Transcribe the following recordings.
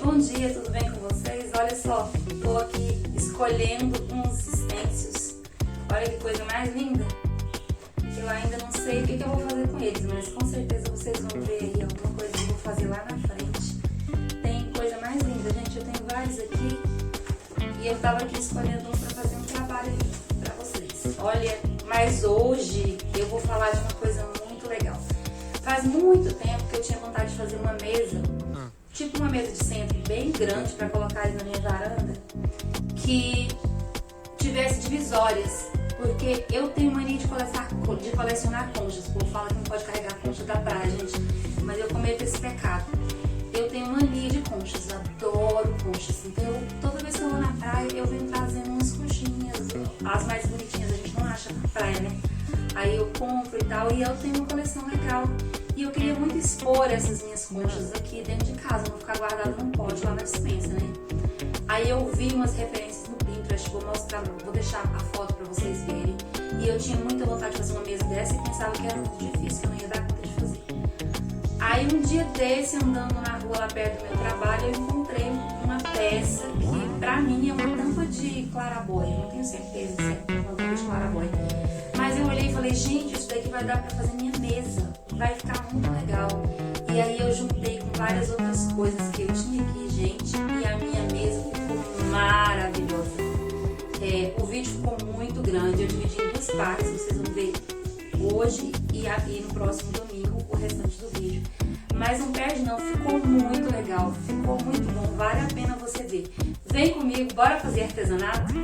bom dia, tudo bem com vocês? Olha só, tô aqui escolhendo uns stencils. Olha que coisa mais linda. Eu ainda não sei o que eu vou fazer com eles, mas com certeza vocês vão ver aí alguma coisa que eu vou fazer lá na frente. Tem coisa mais linda, gente, eu tenho vários aqui e eu tava aqui escolhendo um pra fazer um trabalho pra vocês. Olha, mas hoje eu vou falar de uma coisa muito legal. Faz muito tempo que eu tinha vontade de fazer uma mesa, tipo uma mesa de centro bem grande para colocar ali na minha varanda, que tivesse divisórias, porque eu tenho mania de colecionar conchas. O povo fala que não pode carregar concha da praia, gente, mas eu cometo esse pecado. Eu tenho mania de conchas, eu adoro conchas, então toda vez que eu vou na praia eu venho trazendo umas conchinhas, as mais bonitinhas a gente não acha na praia, né? Aí eu compro e tal, e eu tenho uma coleção legal. E eu queria muito expor essas minhas conchas aqui dentro de casa, não ficar guardado num pote lá na dispensa, né? Aí eu vi umas referências no Pinterest, vou deixar a foto pra vocês verem. E eu tinha muita vontade de fazer uma mesa dessa e pensava que era muito difícil, que eu não ia dar conta de fazer. Aí um dia desse, andando na rua lá perto do meu trabalho, eu encontrei uma peça que pra mim é uma tampa de clarabóia. Não tenho certeza se é uma tampa de clarabóia. Mas eu olhei e falei, gente, isso daqui vai dar pra fazer minha mesa. Vai ficar muito legal. E aí eu juntei com várias outras coisas que eu tinha aqui, gente, e a minha mesa ficou maravilhosa. O vídeo ficou muito grande, eu dividi em duas partes, vocês vão ver hoje e no próximo domingo o restante do vídeo. Mas não perde não, ficou muito legal, ficou muito bom, vale a pena você ver. Vem comigo, bora fazer artesanato?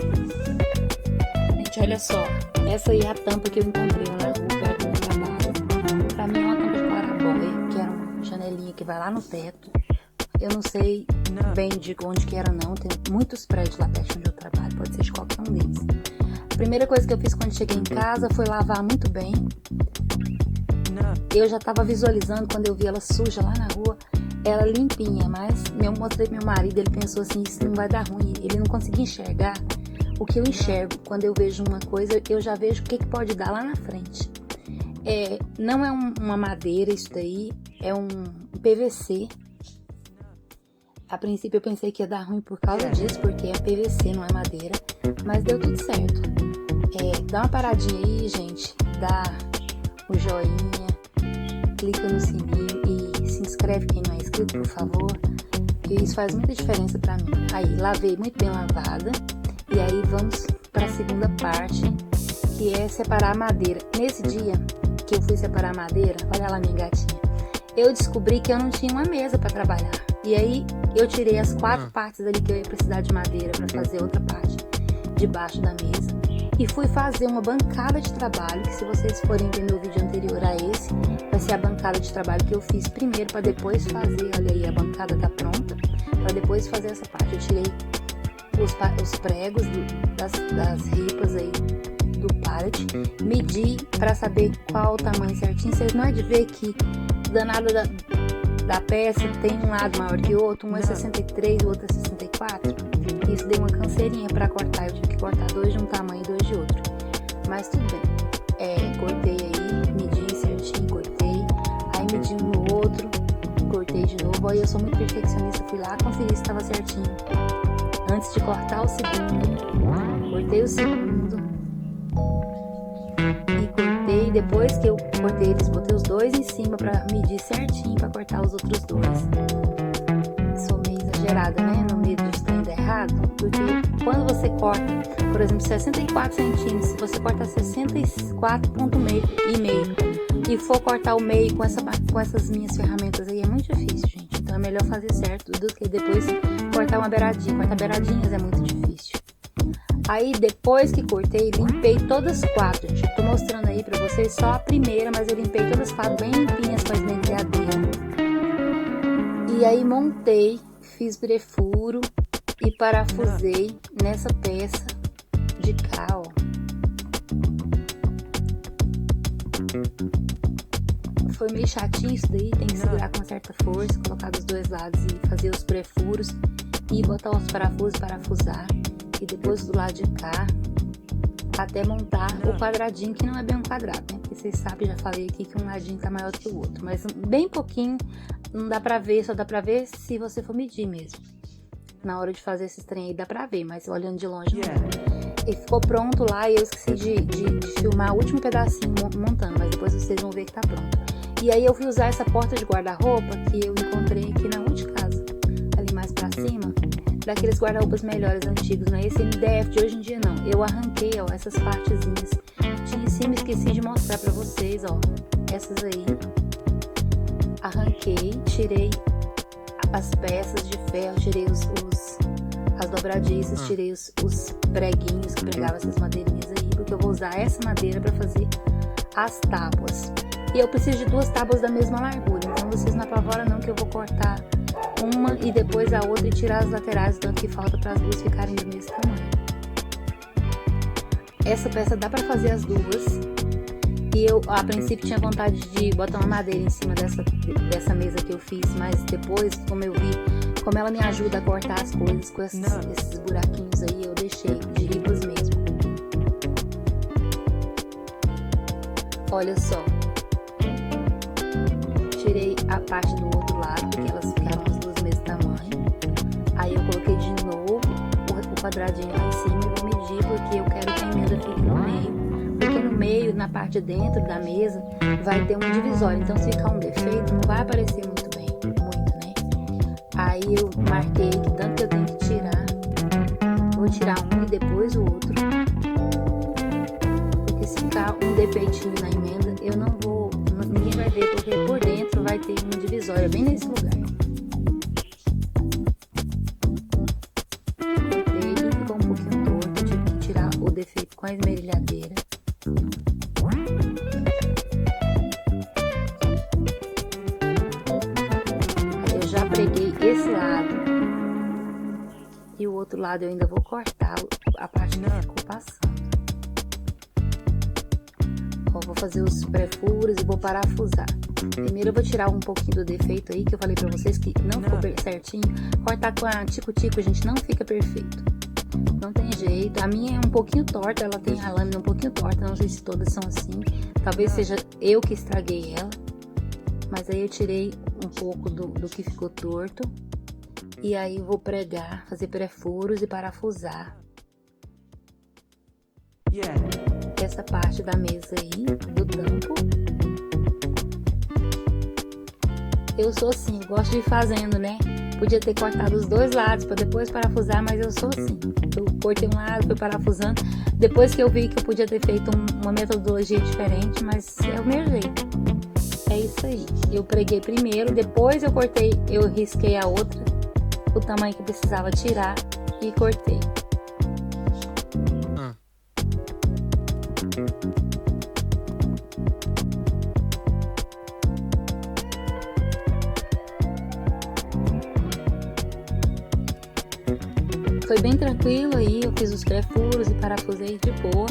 Gente, olha só, essa aí é a tampa que eu encontrei lá na rua, perto do trabalho. Pra mim é uma tampa de clarabóia, que era uma janelinha que vai lá no teto. Eu não sei bem de onde que era não, tem muitos prédios lá perto onde eu trabalho, pode ser de qualquer um deles. A primeira coisa que eu fiz quando cheguei em casa foi lavar muito bem. Eu já tava visualizando quando eu vi ela suja lá na rua, ela limpinha, mas eu mostrei pro meu marido, ele pensou assim, isso não vai dar ruim, ele não conseguia enxergar o que eu enxergo. Quando eu vejo uma coisa, eu já vejo o que pode dar lá na frente. Não é uma madeira isso daí, é um PVC. A princípio eu pensei que ia dar ruim por causa disso, porque é PVC, não é madeira, mas deu tudo certo. Dá uma paradinha aí, gente, dá o joinha, clica no sininho e se inscreve quem não é inscrito, por favor, que isso faz muita diferença pra mim. Aí, lavei muito bem lavada, e aí vamos para a segunda parte, que é separar a madeira. Nesse dia que eu fui separar a madeira, olha lá minha gatinha, eu descobri que eu não tinha uma mesa para trabalhar. E aí eu tirei as 4 partes ali que eu ia precisar de madeira para fazer outra parte debaixo da mesa. E fui fazer uma bancada de trabalho, que se vocês forem ver meu vídeo anterior a esse, vai ser a bancada de trabalho que eu fiz primeiro para depois fazer, olha aí, a bancada tá pronta, para depois fazer essa parte. Eu tirei os pregos das ripas aí do pallet, medi para saber qual o tamanho certinho. Vocês não é de ver que danado da peça tem um lado maior que o outro, um é 63, o outro é 64. Isso deu uma canseirinha para cortar, eu tive que cortar 2 de um tamanho e 2 de outro, mas tudo bem. Cortei aí, medi certinho, cortei, aí medi um no outro, cortei de novo. Aí eu sou muito perfeccionista, fui lá conferir se estava certinho antes de cortar o segundo. Cortei o segundo e cortei. Depois que eu cortei eles, botei os 2 em cima para medir certinho para cortar os outros 2. Sou meio exagerada, né, no medo de estar indo errado, porque quando você corta, por exemplo, 64 centímetros, se você cortar 64,5 e for cortar o meio com essas minhas ferramentas aí, é muito difícil, gente. Então é melhor fazer certo do que depois cortar uma beiradinha. Cortar beiradinhas é muito difícil. Aí depois que cortei, limpei todas as 4, gente. Eu tô mostrando aí pra vocês só a primeira, mas eu limpei todas as 4 bem limpinhas com a esmerilhadeira. E aí montei, fiz brefuro e parafusei nessa peça de cá, ó. Foi meio chatinho isso daí, tem que segurar com uma certa força, colocar dos 2 lados e fazer os prefuros e botar os parafusos e parafusar. E depois do lado de cá, até montar o quadradinho, que não é bem um quadrado, né? Porque vocês sabem, já falei aqui que um ladinho tá maior que o outro, mas bem pouquinho não dá pra ver, só dá pra ver se você for medir mesmo. Na hora de fazer esses trem aí dá pra ver, mas olhando de longe não dá. Ele ficou pronto lá e eu esqueci de filmar o último pedacinho montando, mas depois vocês vão ver que tá pronto. E aí eu fui usar essa porta de guarda-roupa que eu encontrei aqui na outra casa, ali mais pra cima, daqueles guarda-roupas melhores antigos, não é esse MDF de hoje em dia não. Eu arranquei, ó, essas partezinhas. Tinha em cima, esqueci de mostrar pra vocês, ó, essas aí. Arranquei, tirei as peças de ferro, tirei as dobradiças, tirei os preguinhos que pregavam essas madeirinhas aí, porque eu vou usar essa madeira para fazer as tábuas. E eu preciso de 2 tábuas da mesma largura, então vocês não apavoram não que eu vou cortar uma e depois a outra e tirar as laterais, tanto que falta para as duas ficarem do mesmo tamanho. Essa peça dá para fazer as duas. E eu, a princípio, tinha vontade de botar uma madeira em cima dessa mesa que eu fiz, mas depois, como eu vi, como ela me ajuda a cortar as coisas com esses buraquinhos aí, eu deixei de ribas mesmo. Olha só. Tirei a parte do outro lado, porque elas ficaram as duas do mesmo tamanho. Aí eu coloquei de novo o quadradinho lá em cima e vou medir, porque eu quero que a emenda fique no meio. Porque no meio, na parte de dentro da mesa, vai ter um divisório. Então, se ficar um defeito, não vai aparecer muito bem, né? Aí eu marquei que tanto que eu tenho que tirar. Vou tirar um e depois o outro. Porque se ficar um defeitinho na emenda, eu não vou... Ninguém vai ver, porque por dentro vai ter um divisório bem nesse lugar. Ele ficou um pouquinho torto, tive que tirar o defeito com a esmerilhadeira. Eu já preguei esse lado e o outro lado eu ainda vou cortar a parte que ficou passando. Ó, vou fazer os pré-furos e vou parafusar. Primeiro eu vou tirar um pouquinho do defeito aí que eu falei pra vocês que não ficou certinho. Cortar com a tico-tico, gente, não fica perfeito. Não tem jeito, a minha é um pouquinho torta, ela tem a lâmina um pouquinho torta, não sei se todas são assim, talvez seja eu que estraguei ela, mas aí eu tirei um pouco do que ficou torto, e aí vou pregar, fazer pré-furos e parafusar essa parte da mesa aí, do tampo. Eu sou assim, eu gosto de ir fazendo, né? Podia ter cortado os 2 lados para depois parafusar, mas eu sou assim. Eu cortei um lado, fui parafusando. Depois que eu vi que eu podia ter feito uma metodologia diferente, mas é o meu jeito. É isso aí. Eu preguei primeiro, depois eu cortei, eu risquei a outra, o tamanho que precisava tirar e cortei. Foi bem tranquilo aí, eu fiz os pré-furos e parafusei de boa.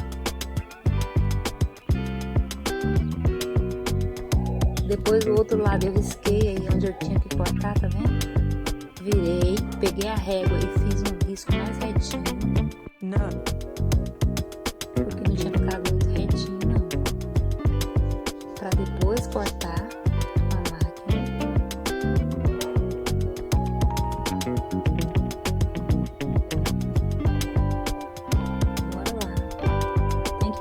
Depois do outro lado eu risquei aí onde eu tinha que cortar, tá vendo? Virei, peguei a régua e fiz um risco mais retinho. Porque não tinha ficado muito retinho, não. Pra depois cortar com a máquina.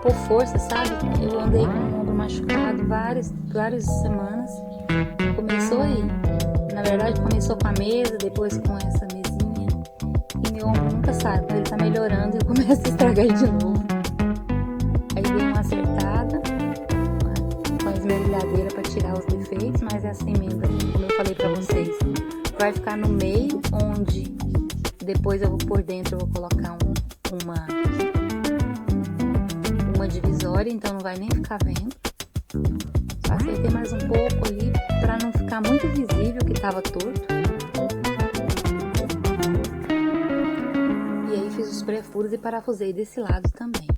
Por força, sabe? Eu andei com o ombro machucado várias semanas. Começou aí. Na verdade, começou com a mesa, depois com essa mesinha. E meu ombro nunca sabe. Ele tá melhorando e eu começo a estragar ele de novo. Aí dei uma acertada com a esmerilhadeira pra tirar os defeitos, mas essa emenda, como eu falei pra vocês, vai ficar no meio, onde depois eu vou por dentro, eu vou colocar uma divisória, então não vai nem ficar vendo. Só acertei mais um pouco ali para não ficar muito visível que tava torto. E aí fiz os pré-furos e parafusei desse lado também.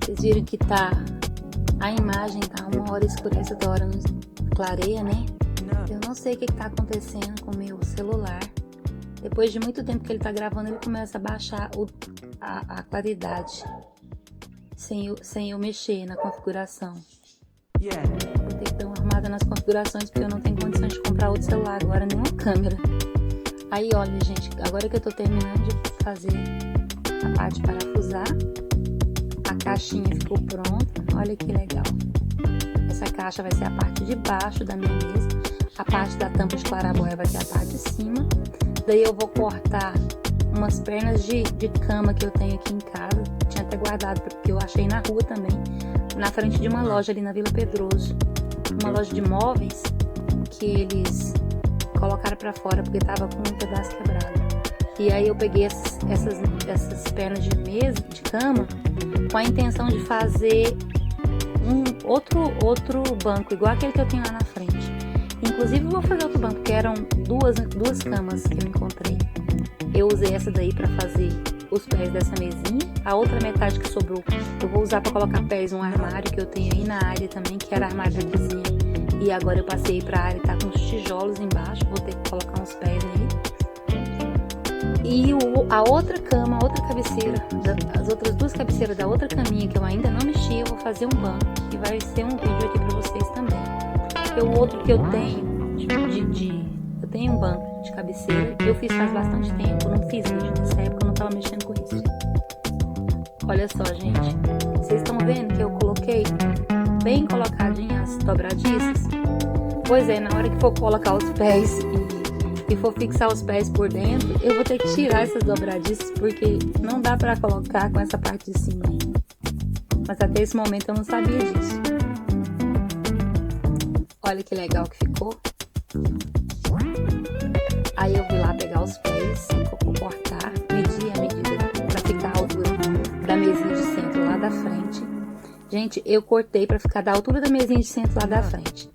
Vocês viram que tá... A imagem tá uma hora escura, essa hora não clareia, né? Eu não sei o que tá acontecendo com o meu celular. Depois de muito tempo que ele tá gravando, ele começa a baixar a claridade. Sem eu mexer na configuração. Vou ter que dar uma arrumada nas configurações, porque eu não tenho condições de comprar outro celular agora, nem uma câmera. Aí, olha, gente, agora que eu tô terminando de fazer a parte de parafusar, a caixinha ficou pronta. Olha que legal. Essa caixa vai ser a parte de baixo da minha mesa. A parte da tampa de clarabóia vai ser a parte de cima. Daí eu vou cortar umas pernas de cama que eu tenho aqui em casa. Tinha até guardado, porque eu achei na rua também, na frente de uma loja ali na Vila Pedroso. Uma loja de móveis que eles colocaram pra fora porque tava com um pedaço quebrado. E aí eu peguei essas pernas de mesa, de cama, com a intenção de fazer outro banco, igual aquele que eu tenho lá na frente. Inclusive eu vou fazer outro banco, que eram duas camas que eu encontrei. Eu usei essa daí pra fazer os pés dessa mesinha. A outra metade que sobrou eu vou usar pra colocar pés num armário que eu tenho aí na área também, que era armário da cozinha. E agora eu passei pra área e tá com os tijolos embaixo, vou ter que colocar uns pés nele. E a outra cama, a outra cabeceira, as outras duas cabeceiras da outra caminha que eu ainda não mexi, eu vou fazer um banco, que vai ser um vídeo aqui pra vocês também. Porque o outro que eu tenho, eu tenho um banco de cabeceira, que eu fiz faz bastante tempo, não fiz vídeo nessa época, eu não tava mexendo com isso. Olha só, gente, vocês estão vendo que eu coloquei bem colocadinhas as dobradiças? Pois é, na hora que for colocar os pés e for fixar os pés por dentro, eu vou ter que tirar essas dobradiças, porque não dá pra colocar com essa parte de cima ainda. Mas até esse momento eu não sabia disso. Olha que legal que ficou. Aí eu fui lá pegar os pés, vou cortar, medir a medida pra ficar a altura da mesinha de centro lá da frente. Gente, eu cortei pra ficar da altura da mesinha de centro lá da frente.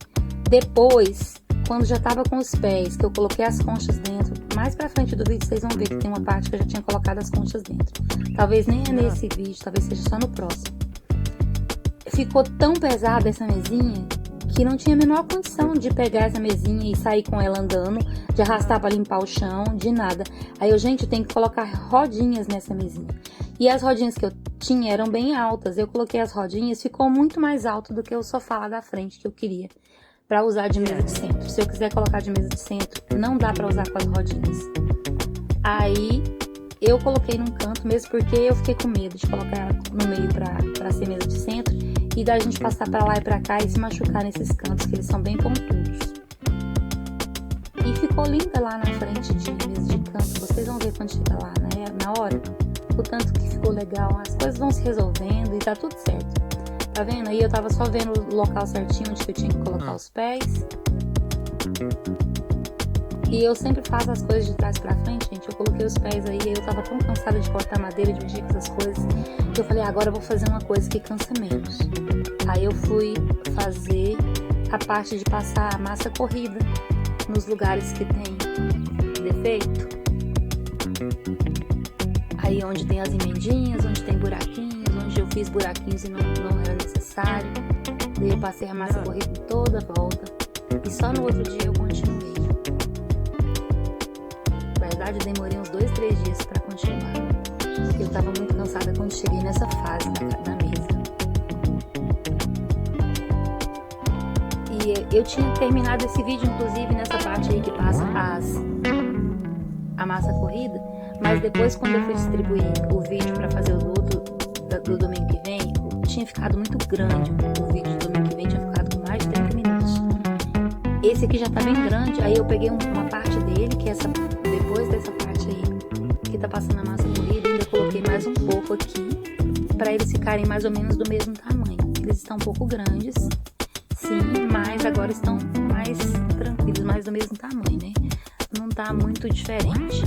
Depois, quando já tava com os pés, que eu coloquei as conchas dentro, mais pra frente do vídeo vocês vão ver que tem uma parte que eu já tinha colocado as conchas dentro. Talvez nem é nesse vídeo, talvez seja só no próximo. Ficou tão pesada essa mesinha que não tinha a menor condição de pegar essa mesinha e sair com ela andando, de arrastar pra limpar o chão, de nada. Aí eu, gente, eu tenho que colocar rodinhas nessa mesinha. E as rodinhas que eu tinha eram bem altas. Eu coloquei as rodinhas, ficou muito mais alto do que o sofá lá da frente que eu queria pra usar de mesa de centro. Se eu quiser colocar de mesa de centro, não dá pra usar com as rodinhas. Aí eu coloquei num canto mesmo, porque eu fiquei com medo de colocar ela no meio pra ser mesa de centro e da gente passar pra lá e pra cá e se machucar nesses cantos, que eles são bem pontudos. E ficou linda lá na frente de mesa de canto. Vocês vão ver quando chegar lá, né? Na hora, o tanto que ficou legal. As coisas vão se resolvendo e tá tudo certo. Tá vendo? Aí eu tava só vendo o local certinho onde que eu tinha que colocar os pés. E eu sempre faço as coisas de trás pra frente, gente. Eu coloquei os pés aí, eu tava tão cansada de cortar madeira, de mexer com essas coisas, que eu falei, agora eu vou fazer uma coisa que cansa menos. Aí eu fui fazer a parte de passar a massa corrida nos lugares que tem defeito. Aí onde tem as emendinhas, onde tem buraquinhos, onde eu fiz buraquinhos e não era necessário. Daí eu passei a massa corrida toda a volta. E só no outro dia eu continuei. Na verdade, eu demorei uns 2-3 dias pra continuar. Eu tava muito cansada quando cheguei nessa fase da mesa. E eu tinha terminado esse vídeo, inclusive, nessa parte aí que passa a massa corrida. Mas depois, quando eu fui distribuir o vídeo pra fazer o outro do domingo que vem, tinha ficado muito grande. O vídeo do domingo que vem tinha ficado com mais de 30 minutos. Esse aqui já tá bem grande, aí eu peguei uma parte dele, que é essa, depois dessa parte aí, que tá passando a massa corrida, e ainda coloquei mais um pouco aqui, pra eles ficarem mais ou menos do mesmo tamanho. Eles estão um pouco grandes, sim, mas agora estão mais tranquilos, mais do mesmo tamanho, né? Não tá muito diferente.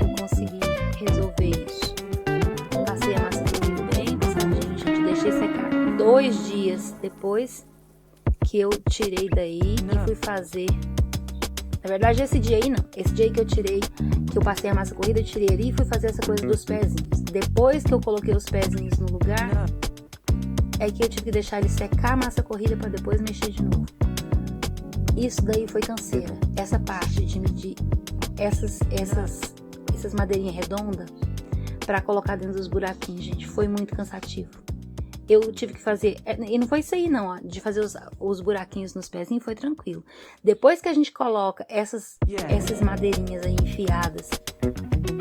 Eu consegui resolver isso. Passei a massa corrida bem passadinho, gente. Deixei secar 2 dias depois que eu tirei daí e fui fazer. Na verdade, esse dia aí não. Esse dia aí que eu tirei, que eu passei a massa corrida, eu tirei ali e fui fazer essa coisa dos pezinhos. Depois que eu coloquei os pezinhos no lugar, é que eu tive que deixar ele secar a massa corrida pra depois mexer de novo. Isso daí foi canseira. Essa parte de medir essas madeirinhas redondas para colocar dentro dos buraquinhos, gente, foi muito cansativo. Eu tive que fazer, e não foi isso aí não, ó, de fazer os buraquinhos nos pezinhos foi tranquilo. Depois que a gente coloca essas madeirinhas aí enfiadas,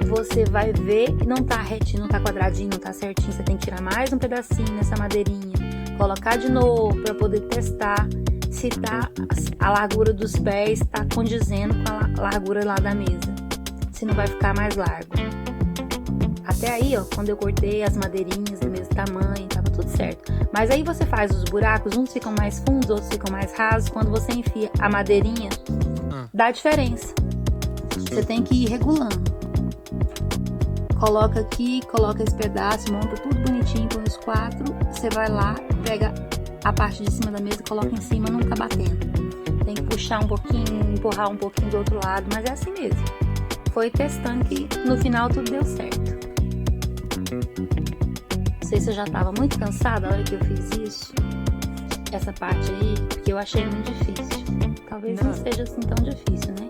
você vai ver que não tá retinho, não tá quadradinho, não tá certinho. Você tem que tirar mais um pedacinho nessa madeirinha, colocar de novo para poder testar se tá, a largura dos pés tá condizendo com a largura lá da mesa, se não vai ficar mais largo. Até aí, ó, quando eu cortei as madeirinhas do mesmo tamanho, tava tudo certo. Mas aí você faz os buracos, uns ficam mais fundos, outros ficam mais rasos. Quando você enfia a madeirinha, dá diferença. Você tem que ir regulando. Coloca aqui, coloca esse pedaço, monta tudo bonitinho, põe os 4. Você vai lá, pega a parte de cima da mesa e coloca em cima, nunca batendo. Tem que puxar um pouquinho, empurrar um pouquinho do outro lado, mas é assim mesmo. Foi testando que no final tudo deu certo. Não sei se eu já estava muito cansada na hora que eu fiz isso, essa parte aí, porque eu achei muito difícil. Talvez não seja assim tão difícil, né?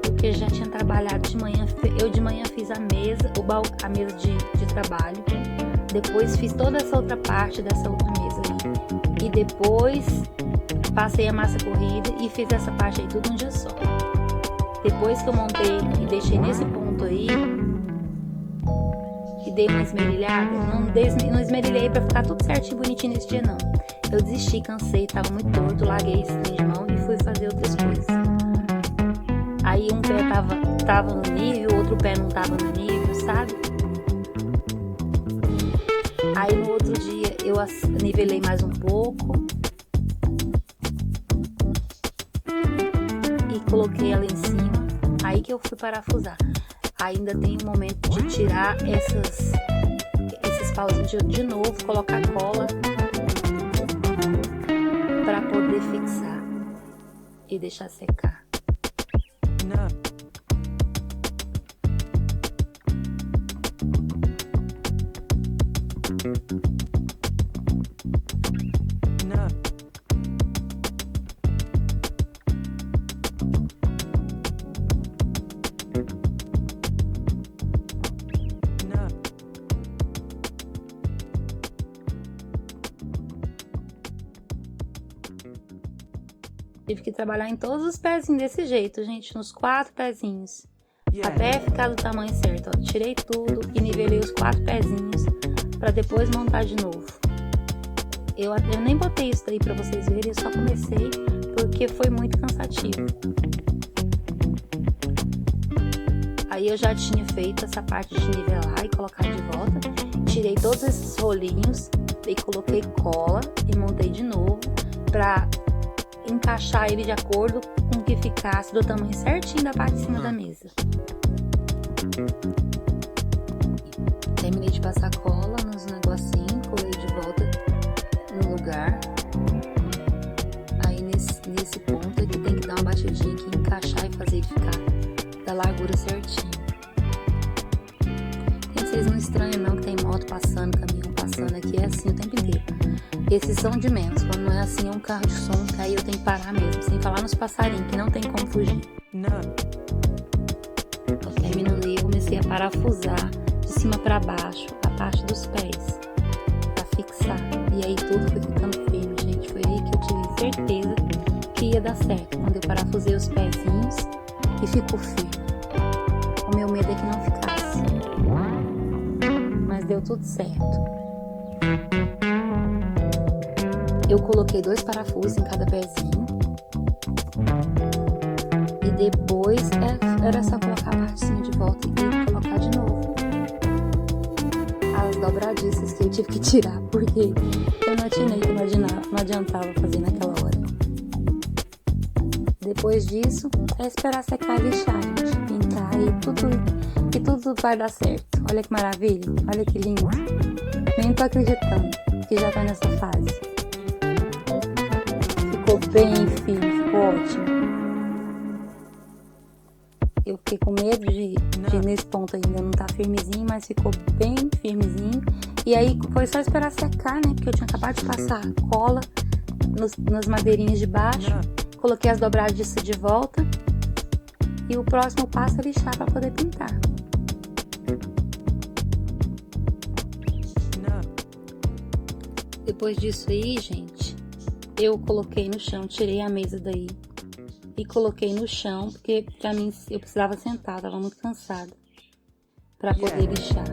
Porque eu já tinha trabalhado de manhã, eu de manhã fiz a mesa, a mesa de trabalho, depois fiz toda essa outra parte dessa outra mesa aí, e depois passei a massa corrida e fiz essa parte aí tudo um dia só. Depois que eu montei e deixei nesse ponto aí, e dei uma esmerilhada, não esmerilhei pra ficar tudo certinho e bonitinho nesse dia não. Eu desisti, cansei, tava muito torto, larguei esse trem de mão e fui fazer outras coisas. Aí um pé tava no nível, outro pé não tava no nível, sabe? Aí no outro dia eu nivelei mais um pouco e coloquei ela em cima. Aí que eu fui parafusar. Ainda tem um momento de tirar esses pauzinhos de novo, colocar cola para poder fixar e deixar secar. Tive que trabalhar em todos os pezinhos desse jeito, gente, nos 4 pezinhos. Até ficar do tamanho certo, ó. Tirei tudo e nivelei os 4 pezinhos para depois montar de novo. Eu nem botei isso daí para vocês verem, eu só comecei porque foi muito cansativo. Aí eu já tinha feito essa parte de nivelar e colocar de volta. Tirei todos esses rolinhos e coloquei cola e montei de novo para encaixar ele de acordo com que ficasse do tamanho certinho da parte de cima da mesa. Terminei de passar cola nos negocinhos, colei de volta no lugar. Aí nesse ponto aqui tem que dar uma batidinha aqui, encaixar e fazer ele ficar da largura certinho. Vocês não estranham não que tem moto passando, caminhão passando aqui, é assim o tempo inteiro. Esses são de menos, quando não é assim é um carro de som, que aí eu tenho que parar mesmo, sem falar nos passarinhos, que não tem como fugir. Terminando aí, eu comecei a parafusar de cima pra baixo, a parte dos pés, pra fixar. E aí tudo foi ficando firme, gente. Foi aí que eu tive certeza que ia dar certo, quando eu parafusei os pezinhos e ficou firme. O meu medo é que não ficasse. Mas deu tudo certo. Eu coloquei 2 parafusos em cada pezinho. E depois era só colocar a partezinha de volta e colocar de novo. As dobradiças que eu tive que tirar, porque eu não atinei, que não adiantava fazer naquela hora. Depois disso, é esperar secar e lixar, gente. Pintar e tudo vai dar certo. Olha que maravilha, olha que lindo. Nem tô acreditando que já tá nessa fase. Ficou bem firme, ficou ótimo. Eu fiquei com medo de nesse ponto ainda não tá firmezinho, mas ficou bem firmezinho. E aí foi só esperar secar, né? Porque eu tinha acabado de passar cola nas madeirinhas de baixo. Coloquei as dobradiças de volta. E o próximo passo é lixar para poder pintar. Depois disso aí, gente, eu coloquei no chão, tirei a mesa daí e coloquei no chão, porque pra mim eu precisava sentar, tava muito cansada, para poder lixar.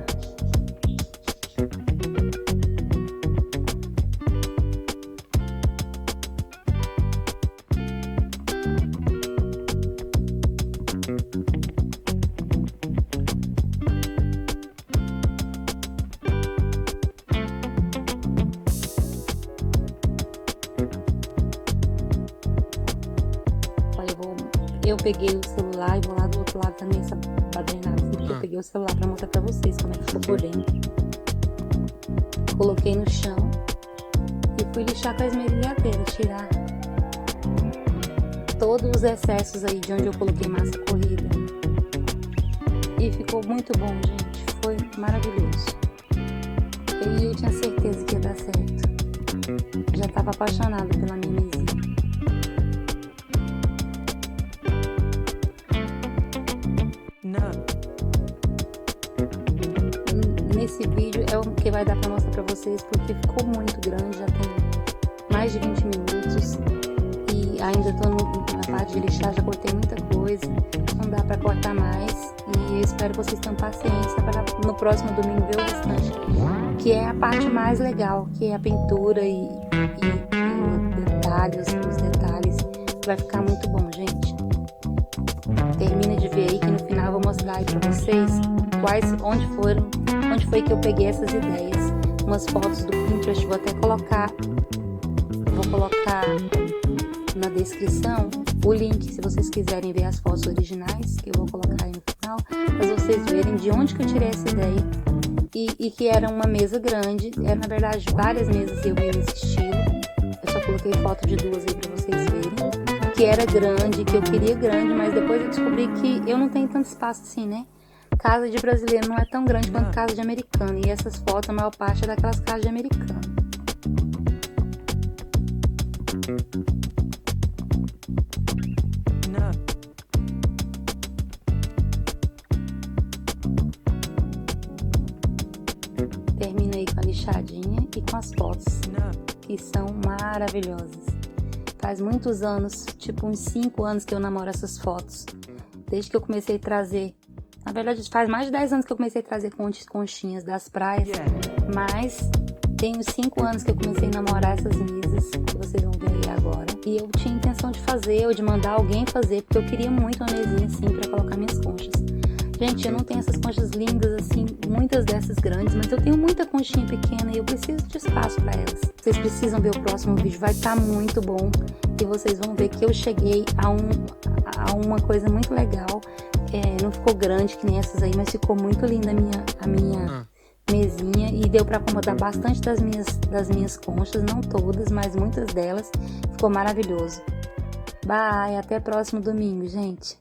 Eu peguei o celular e vou lá do outro lado também, essa padrinhada, porque eu peguei o celular pra mostrar pra vocês como é que ficou por dentro. Coloquei no chão e fui lixar com a esmerilhadeira, tirar todos os excessos aí de onde eu coloquei massa corrida. E ficou muito bom, gente, foi maravilhoso. E eu tinha certeza que ia dar certo. Já tava apaixonada pela minha mesinha. Nesse vídeo é o que vai dar pra mostrar pra vocês, porque ficou muito grande, já tem mais de 20 minutos e ainda tô na parte de lixar, já cortei muita coisa, não dá pra cortar mais e eu espero que vocês tenham paciência para no próximo domingo ver o restante, que é a parte mais legal, que é a pintura e os detalhes, vai ficar muito bom, gente. Termina de ver aí que no final eu vou mostrar aí pra vocês onde foi que eu peguei essas ideias. Umas fotos do Pinterest, vou colocar na descrição o link, se vocês quiserem ver as fotos originais, que eu vou colocar aí no final, para vocês verem de onde que eu tirei essa ideia. E que era uma mesa grande, era na verdade várias mesas eu vi nesse estilo. Eu só coloquei foto de duas aí para vocês verem. Que era grande, que eu queria grande, mas depois eu descobri que eu não tenho tanto espaço assim, né? Casa de brasileiro não é tão grande quanto casa de americano. E essas fotos, a maior parte é daquelas casas de americano. Termino aí com a lixadinha e com as fotos, que são maravilhosas. Faz muitos anos, tipo uns 5 anos que eu namoro essas fotos. Desde que eu comecei a trazer. Na verdade, faz mais de 10 anos que eu comecei a trazer conchinhas das praias. Mas tem uns 5 anos que eu comecei a namorar essas mesas, que vocês vão ver aí agora. E eu tinha intenção de fazer, ou de mandar alguém fazer, porque eu queria muito uma mesinha assim pra colocar minhas conchas. Gente, eu não tenho essas conchas lindas assim, muitas dessas grandes, mas eu tenho muita conchinha pequena e eu preciso de espaço para elas. Vocês precisam ver o próximo vídeo, vai estar muito bom e vocês vão ver que eu cheguei a uma coisa muito legal. Não ficou grande que nem essas aí, mas ficou muito linda a minha mesinha e deu para acomodar bastante das minhas conchas, não todas, mas muitas delas. Ficou maravilhoso. Bye, até próximo domingo, gente.